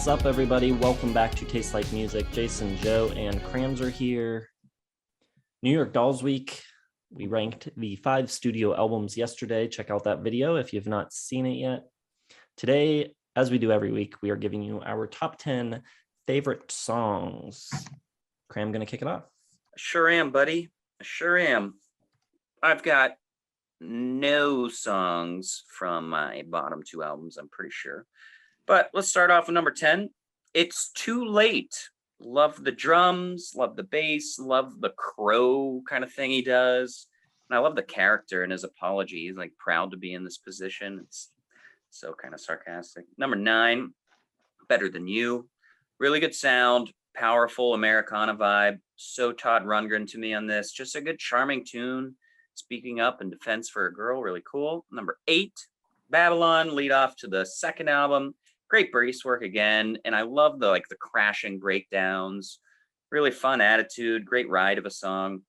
What's up, everybody? Welcome back to Taste Like Music. Jason, Joe, and Crams are here. New York Dolls Week. We ranked the 5 studio albums yesterday. Check out that video if you've not seen it yet. Today, as we do every week, we are giving you our top 10 favorite songs. Cram, gonna kick it off. Sure am, buddy. Sure am. I've got no songs from my bottom 2 albums, I'm pretty sure. But let's start off with number 10. It's Too Late. Love the drums, love the bass, love the crow kind of thing he does. And I love the character and his apology. He's like proud to be in this position. It's so kind of sarcastic. Number 9, Better Than You. Really good sound, powerful Americana vibe. So Todd Rundgren to me on this. Just a good, charming tune. Speaking up in defense for a girl, really cool. Number 8, Babylon, lead off to the second album. Great bass work again, and I love the crashing breakdowns. Really fun attitude, great ride of a song.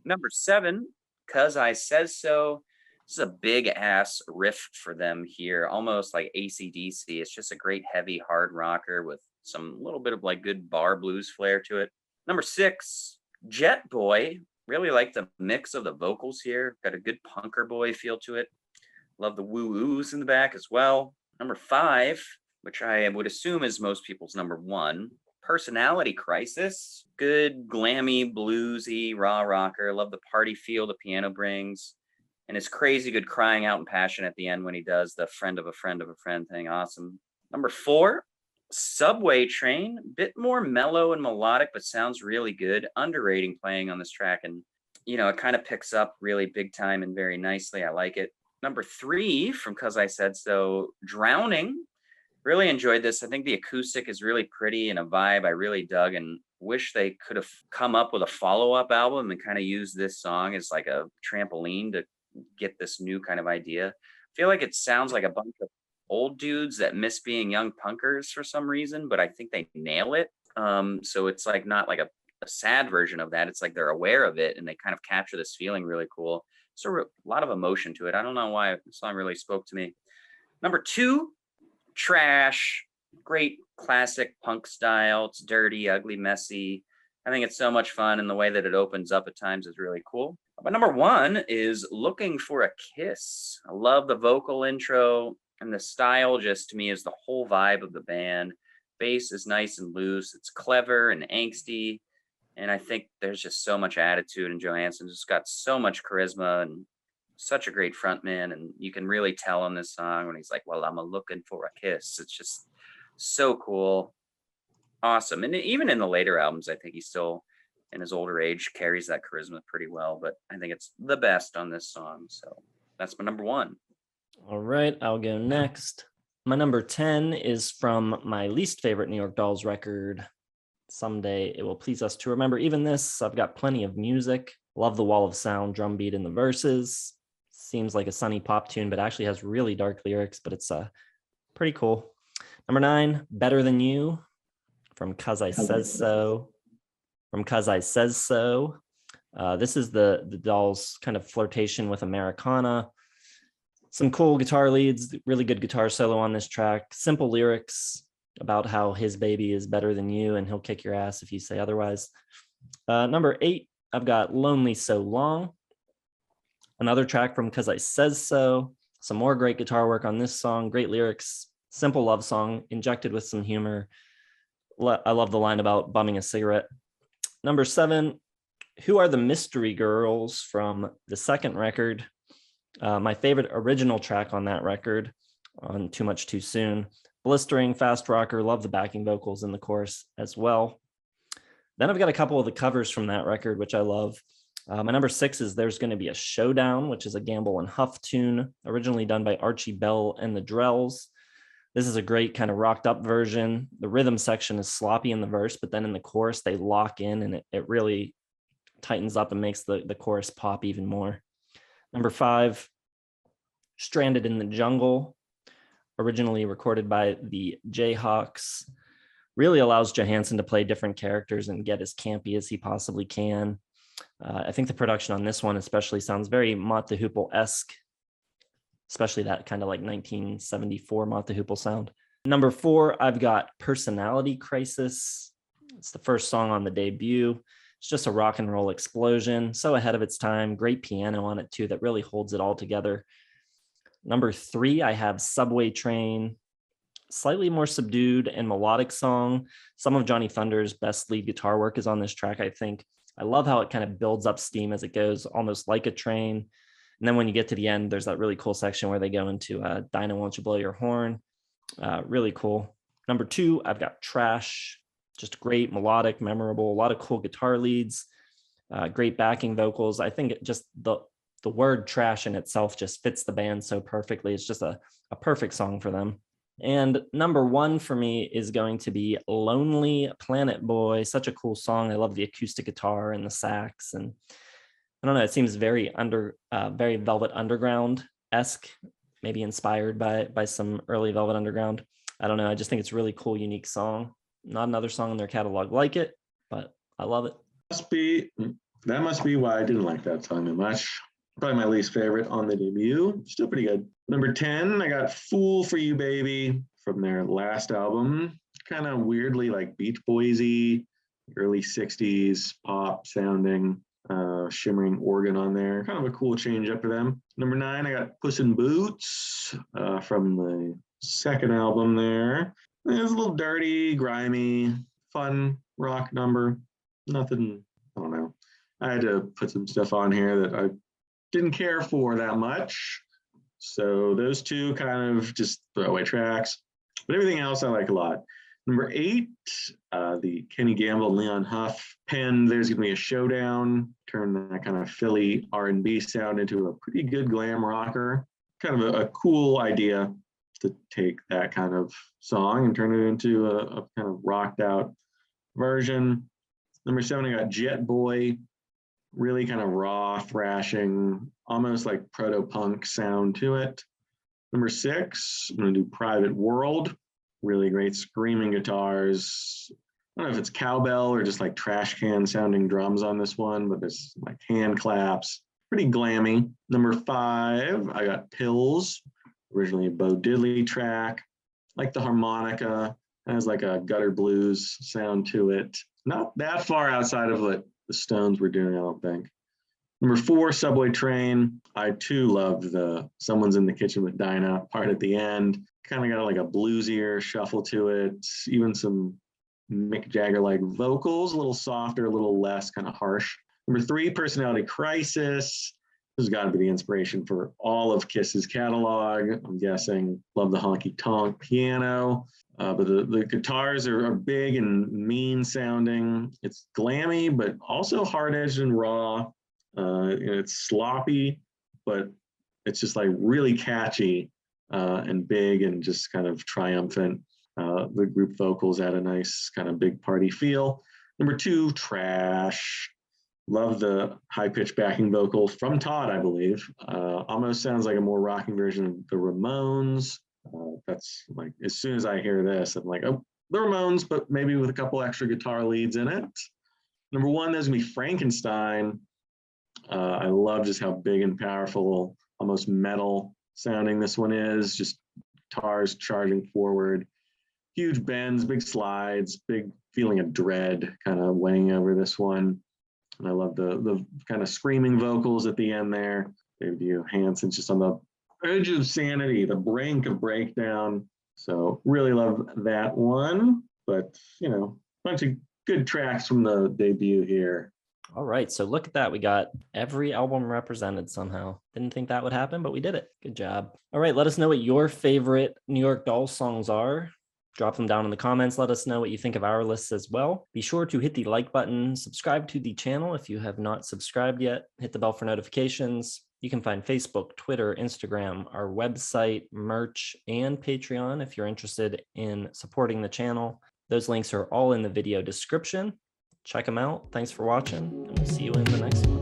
Number 7, 'Cause I Says So. This is a big ass riff for them here, almost like AC/DC. It's just a great heavy hard rocker with some little bit of good bar blues flair to it. Number 6, Jet Boy. Really like the mix of the vocals here. Got a good punker boy feel to it. Love the woo-woos in the back as well. Number 5, which I would assume is most people's number 1, Personality Crisis. Good, glammy, bluesy, raw rocker. Love the party feel the piano brings. And it's crazy good crying out and passion at the end when he does the friend of a friend of a friend thing. Awesome. Number 4, Subway Train. Bit more mellow and melodic, but sounds really good. Underrating playing on this track. And, it kind of picks up really big time and very nicely. I like it. Number 3, from 'Cause I Said So, Drowning. Really enjoyed this. I think the acoustic is really pretty and a vibe I really dug, and wish they could have come up with a follow-up album and kind of used this song as like a trampoline to get this new kind of idea. I feel like it sounds like a bunch of old dudes that miss being young punkers for some reason, but I think they nail it. So it's not like a sad version of that. It's like they're aware of it and they kind of capture this feeling really cool. So a lot of emotion to it. I don't know why the song really spoke to me. Number 2, Trash. Great classic punk style. It's dirty, ugly, messy. I think it's so much fun, and the way that it opens up at times is really cool. But number 1 is Looking for a Kiss. I love the vocal intro, and the style just to me is the whole vibe of the band. Bass is nice and loose. It's clever and angsty. And I think there's just so much attitude, and Johansson's just got so much charisma and such a great frontman. And you can really tell on this song when he's like, well, I'm looking for a kiss. It's just so cool. Awesome. And even in the later albums, I think he still, in his older age, carries that charisma pretty well. But I think it's the best on this song. So that's my number 1. All right, I'll go next. My number 10 is from my least favorite New York Dolls record, Someday It Will Please Us to Remember Even This. I've got plenty of music. Love the wall of sound drum beat in the verses. Seems like a sunny pop tune, but actually has really dark lyrics, but it's pretty cool. Number 9, Better Than You, from 'Cause I Says So. From 'Cause I Says So. This is the Dolls' kind of flirtation with Americana. Some cool guitar leads, really good guitar solo on this track. Simple lyrics about how his baby is better than you and he'll kick your ass if you say otherwise. Number 8, I've got Lonely So Long. Another track from 'Cause I Says So. Some more great guitar work on this song. Great lyrics. Simple love song injected with some humor. I love the line about bumming a cigarette. Number 7, Who Are the Mystery Girls, from the second record. My favorite original track on that record, on Too Much Too Soon. Blistering, fast rocker. Love the backing vocals in the chorus as well. Then I've got a couple of the covers from that record, which I love. My number 6 is There's Gonna Be a Showdown, which is a Gamble and Huff tune, originally done by Archie Bell and the Drells. This is a great kind of rocked up version. The rhythm section is sloppy in the verse, but then in the chorus, they lock in and it really tightens up and makes the chorus pop even more. Number 5, Stranded in the Jungle, originally recorded by the Jayhawks. Really allows Johansson to play different characters and get as campy as he possibly can. I think the production on this one especially sounds very Mott the Hoople-esque, especially that kind of like 1974 Mott the Hoople sound. Number 4, I've got Personality Crisis. It's the first song on the debut. It's just a rock and roll explosion. So ahead of its time. Great piano on it too that really holds it all together. Number 3, I have Subway Train. Slightly more subdued and melodic song. Some of Johnny Thunder's best lead guitar work is on this track, I think. I love how it kind of builds up steam as it goes, almost like a train. And then when you get to the end, there's that really cool section where they go into Dinah, Won't You Blow Your Horn? Really cool. Number 2, I've got Trash. Just great, melodic, memorable, a lot of cool guitar leads, great backing vocals. I think just the word trash in itself just fits the band so perfectly. It's just a perfect song for them. And number 1 for me is going to be Lonely Planet Boy. Such a cool song. I love the acoustic guitar and the sax. And I don't know, it seems very Velvet Underground-esque, maybe inspired by some early Velvet Underground. I don't know. I just think it's a really cool, unique song. Not another song in their catalog like it, but I love it. That must be why I didn't like that song that much. Probably my least favorite on the debut. Still pretty good. Number 10, I got Fool for You Baby from their last album. Kind of weirdly like Beach Boys-y, early 60s pop sounding, shimmering organ on there. Kind of a cool change up for them. Number 9, I got Puss in Boots from the second album there. It's a little dirty, grimy, fun rock number. Nothing, I don't know. I had to put some stuff on here that I didn't care for that much. So those 2 kind of just throwaway tracks. But everything else I like a lot. Number 8, the Kenny Gamble and Leon Huff pen, There's Gonna Be a Showdown. Turn that kind of Philly R&B sound into a pretty good glam rocker. Kind of a cool idea to take that kind of song and turn it into a kind of rocked out version. Number 7, I got Jet Boy. Really kind of raw, thrashing, almost like proto-punk sound to it. Number 6, I'm going to do Private World. Really great screaming guitars. I don't know if it's cowbell or just like trash can sounding drums on this one, but there's like hand claps. Pretty glammy. Number 5, I got Pills. Originally a Bo Diddley track. Like the harmonica. It has like a gutter blues sound to it. Not that far outside of what the Stones were doing, I don't think. Number 4, Subway Train. I too loved the Someone's in the Kitchen with Dinah part at the end. Kind of got like a bluesier shuffle to it. Even some Mick Jagger-like vocals, a little softer, a little less kind of harsh. Number 3, Personality Crisis. This has got to be the inspiration for all of Kiss's catalog. I'm guessing. Love the honky tonk piano. But the guitars are big and mean sounding. It's glammy, but also hard-edged and raw. It's sloppy, but it's just like really catchy and big and just kind of triumphant. The group vocals add a nice kind of big party feel. Number 2, Trash. Love the high-pitched backing vocals from Todd, I believe. Almost sounds like a more rocking version of the Ramones. That's like, as soon as I hear this, I'm like, oh, the Ramones, but maybe with a couple extra guitar leads in it. Number 1, there's gonna be Frankenstein. I love just how big and powerful, almost metal sounding this one is. Just guitars charging forward, huge bends, big slides, big feeling of dread kind of weighing over this one. And I love the kind of screaming vocals at the end there. David Hansen's just on the edge of sanity, the brink of breakdown. So really love that one. But, bunch of good tracks from the debut here. All right, so look at that. We got every album represented somehow. Didn't think that would happen, but we did it. Good job. All right, let us know what your favorite New York Dolls songs are. Drop them down in the comments. Let us know what you think of our lists as well. Be sure to hit the like button, subscribe to the channel if you have not subscribed yet, hit the bell for notifications. You can find Facebook, Twitter, Instagram, our website, merch, and Patreon if you're interested in supporting the channel. Those links are all in the video description. Check them out. Thanks for watching, and we'll see you in the next one.